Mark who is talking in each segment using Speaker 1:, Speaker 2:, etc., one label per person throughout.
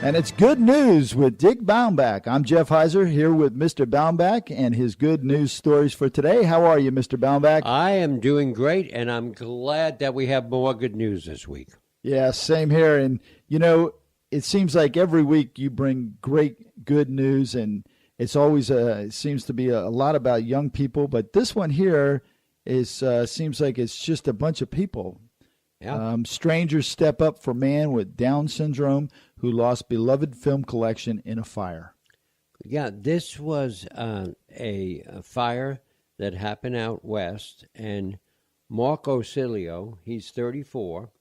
Speaker 1: And it's Good News with Dick Baumbach. I'm Jeff Heiser here with Mr. Baumbach and his good news stories for today. How are you, Mr. Baumbach?
Speaker 2: I am doing great, and I'm glad that we have more good news this week.
Speaker 1: Yeah, same here. And, you know, it seems like every week you bring great good news, and it's always it seems to be a lot about young people. But this one here is seems like it's just a bunch of people.
Speaker 2: Yeah.
Speaker 1: Strangers step up for man with Down syndrome who lost beloved film collection in a fire.
Speaker 2: Yeah, this was a fire that happened out west, and Marco Cilio, he's 34,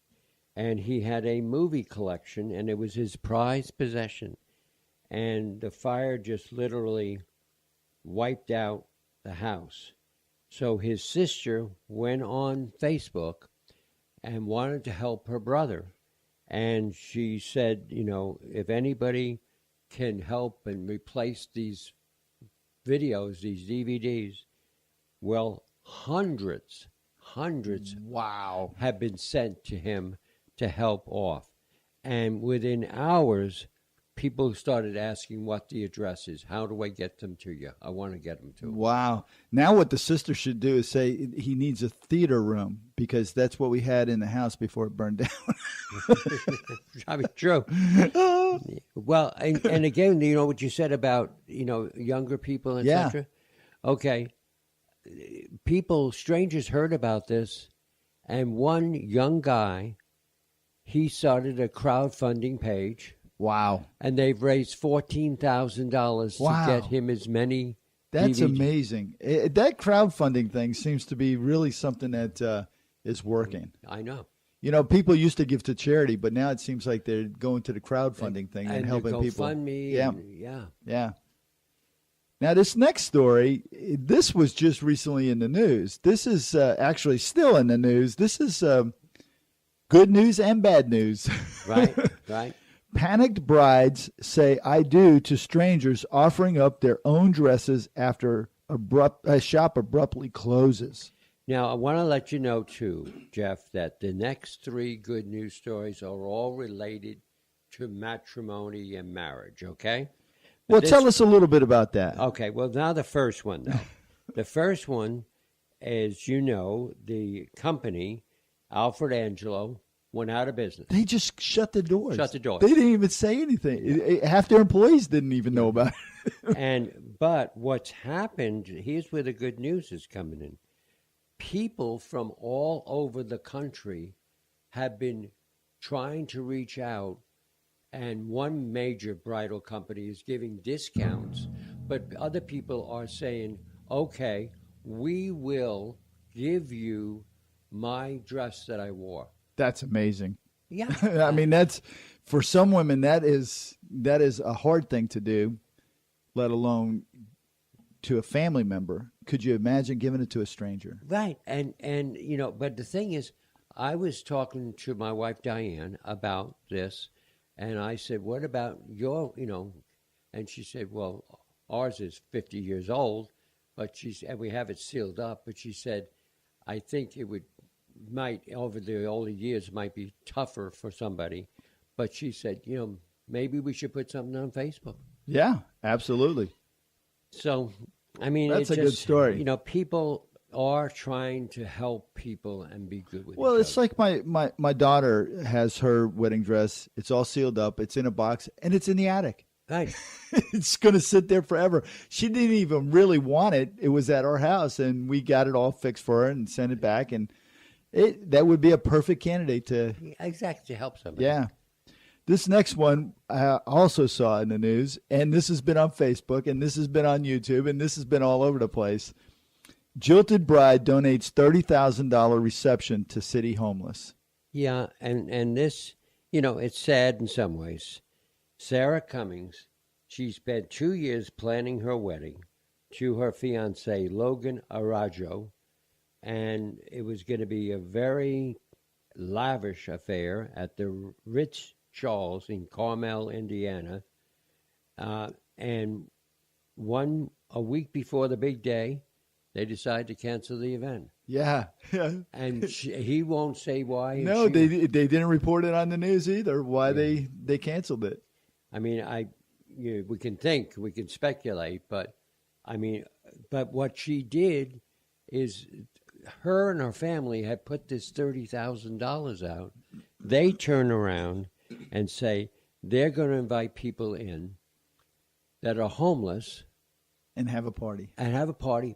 Speaker 2: and he had a movie collection, and it was his prized possession. And the fire just literally wiped out the house. So his sister went on Facebook and wanted to help her brother. And she said, you know, if anybody can help and replace these videos, these DVDs, well, hundreds
Speaker 1: Wow.
Speaker 2: have been sent to him to help off. And within hours, people started asking what the address is. How do I get them to you? I want to get them to you.
Speaker 1: Wow. Now what the sister should do is say he needs a theater room because that's what we had in the house before it burned down.
Speaker 2: Probably true. Well, and again, you know what you said about, you know, younger people, etc. Yeah. Okay. Strangers heard about this, and one young guy, he started a crowdfunding page.
Speaker 1: Wow.
Speaker 2: And they've raised $14,000 to get him as many
Speaker 1: That's
Speaker 2: DVDs.
Speaker 1: Amazing. That crowdfunding thing seems to be really something that is working.
Speaker 2: I know.
Speaker 1: You know, people used to give to charity, but now it seems like they're going to the crowdfunding thing and helping people.
Speaker 2: GoFundMe.
Speaker 1: Yeah. Yeah. Now, this next story, this was just recently in the news. This is actually still in the news. This is good news and bad news.
Speaker 2: Right, right.
Speaker 1: Panicked brides say I do to strangers offering up their own dresses after a shop abruptly closes.
Speaker 2: Now, I want to let you know, too, Jeff, that the next three good news stories are all related to matrimony and marriage, okay?
Speaker 1: Well, tell us a little bit about that.
Speaker 2: Okay, well, now the first one, though. The first one, as you know, the company, Alfred Angelo, went out of business.
Speaker 1: They just shut the doors.
Speaker 2: Shut the doors.
Speaker 1: They didn't even say anything. Half their employees didn't even know about it.
Speaker 2: But what's happened, here's where the good news is coming in. People from all over the country have been trying to reach out, and one major bridal company is giving discounts, but other people are saying, okay, we will give you my dress that I wore.
Speaker 1: That's amazing.
Speaker 2: Yeah.
Speaker 1: I mean, that's for some women, that is a hard thing to do, let alone to a family member. Could you imagine giving it to a stranger?
Speaker 2: Right. And you know, but the thing is, I was talking to my wife, Diane, about this, and I said, what about your, you know, and she said, well, ours is 50 years old, but and we have it sealed up, but she said, I think it might over the older years might be tougher for somebody, but she said, you know, maybe we should put something on Facebook.
Speaker 1: Yeah, absolutely.
Speaker 2: So, I mean,
Speaker 1: that's a good story.
Speaker 2: You know, people are trying to help people and be good with.
Speaker 1: Well, it's like my daughter has her wedding dress. It's all sealed up. It's in a box, and it's in the attic.
Speaker 2: Right.
Speaker 1: It's going to sit there forever. She didn't even really want it. It was at our house, and we got it all fixed for her and sent it back, and that would be a perfect candidate to
Speaker 2: help somebody.
Speaker 1: Yeah. This next one I also saw in the news, and this has been on Facebook, and this has been on YouTube, and this has been all over the place. Jilted bride donates $30,000 reception to city homeless.
Speaker 2: Yeah, and this, you know, it's sad in some ways. Sarah Cummings, she spent 2 years planning her wedding to her fiancé, Logan Arajo, and it was going to be a very lavish affair at the Ritz Charles in Carmel, Indiana. And a week before the big day, they decided to cancel the event.
Speaker 1: Yeah.
Speaker 2: And he won't say why.
Speaker 1: No, they didn't report it on the news either, why they canceled it.
Speaker 2: I mean, we can think, we can speculate, but I mean, but what she did is her and her family had put this $30,000 out. They turn around and say they're going to invite people in that are homeless
Speaker 1: And have a party.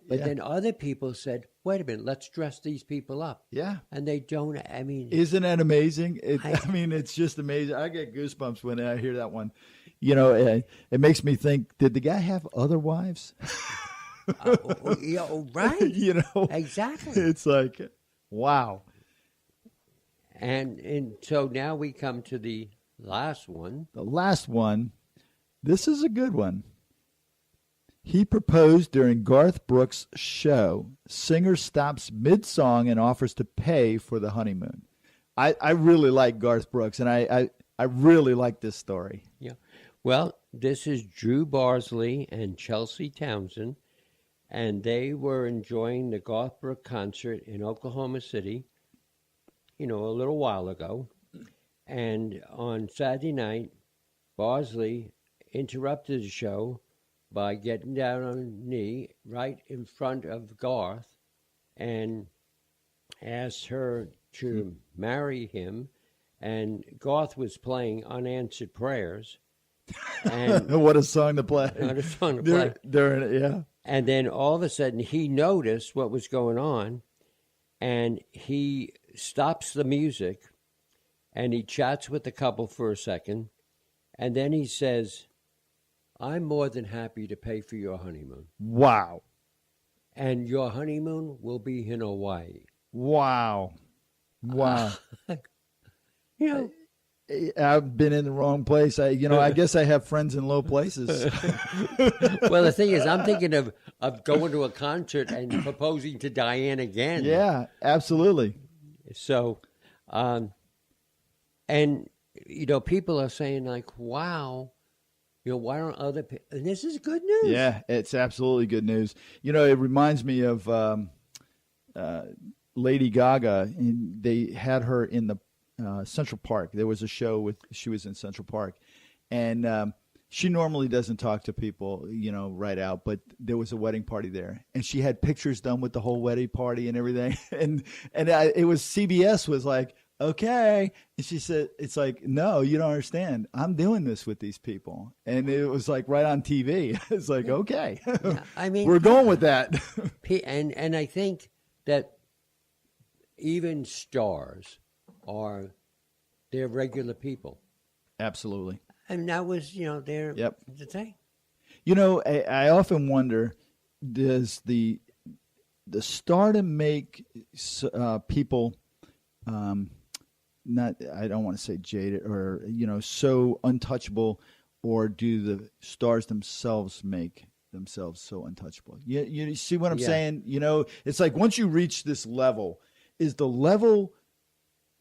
Speaker 2: But then other people said, wait a minute, let's dress these people up.
Speaker 1: Yeah.
Speaker 2: And they don't, I mean.
Speaker 1: Isn't that amazing? I mean, it's just amazing. I get goosebumps when I hear that one. You know, it makes me think, did the guy have other wives?
Speaker 2: Right.
Speaker 1: You know.
Speaker 2: Exactly.
Speaker 1: It's like, wow.
Speaker 2: And so now we come to the last one.
Speaker 1: The last one, this is a good one. He proposed during Garth Brooks' show. Singer stops mid-song and offers to pay for the honeymoon. I really like Garth Brooks, and I really like this story.
Speaker 2: Yeah. Well, this is Drew Barsley and Chelsea Townsend, and they were enjoying the Garth Brooks concert in Oklahoma City, a little while ago. And on Saturday night, Barsley interrupted the show by getting down on a knee right in front of Garth and asked her to marry him. And Garth was playing Unanswered Prayers. And
Speaker 1: what a song to play.
Speaker 2: What a song to play.
Speaker 1: Yeah.
Speaker 2: And then all of a sudden he noticed what was going on, and he stops the music and he chats with the couple for a second, and then he says, I'm more than happy to pay for your honeymoon.
Speaker 1: Wow.
Speaker 2: And your honeymoon will be in Hawaii.
Speaker 1: Wow. Wow. I've been in the wrong place. I guess I have friends in low places.
Speaker 2: Well, the thing is, I'm thinking of going to a concert and proposing to Diane again.
Speaker 1: Yeah, absolutely.
Speaker 2: So, and, people are saying like, wow, why don't other people, and this is good news.
Speaker 1: Yeah, it's absolutely good news. It reminds me of Lady Gaga, and they had her in the Central Park. There was a show she was in Central Park, and she normally doesn't talk to people, right out, but there was a wedding party there, and she had pictures done with the whole wedding party and everything, and it was CBS was like, okay, and she said, it's like, no, you don't understand. I'm doing this with these people, and it was like right on TV. It's like, okay,
Speaker 2: yeah, I mean,
Speaker 1: we're going with that.
Speaker 2: And I think that even stars they're regular people.
Speaker 1: Absolutely.
Speaker 2: And that was, their
Speaker 1: Yep.
Speaker 2: the thing.
Speaker 1: I often wonder, does the stardom make people not, I don't want to say jaded or, so untouchable, or do the stars themselves make themselves so untouchable? You see what I'm saying? It's like once you reach this level, is the level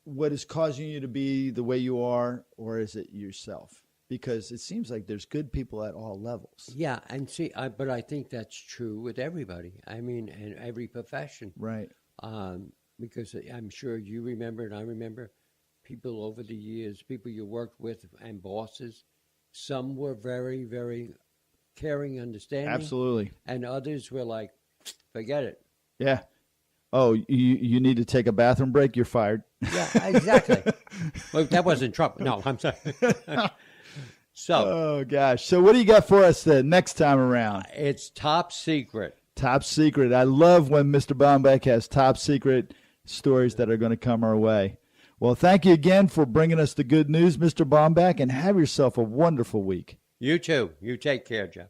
Speaker 1: what is causing you to be the way you are, or is it yourself? Because it seems like there's good people at all levels.
Speaker 2: Yeah, and see, but I think that's true with everybody. I mean, in every profession.
Speaker 1: Right.
Speaker 2: Because I'm sure you remember, and I remember, people over the years, people you worked with and bosses, some were very, very caring, understanding.
Speaker 1: Absolutely.
Speaker 2: And others were like, forget it.
Speaker 1: Yeah. Oh, you need to take a bathroom break? You're fired.
Speaker 2: Yeah, exactly. Well, that wasn't Trump. No, I'm sorry. So.
Speaker 1: Oh, gosh. So what do you got for us next time around?
Speaker 2: It's top secret.
Speaker 1: Top secret. I love when Mr. Baumbach has top secret stories that are going to come our way. Well, thank you again for bringing us the good news, Mr. Baumbach, and have yourself a wonderful week.
Speaker 2: You too. You take care, Jeff.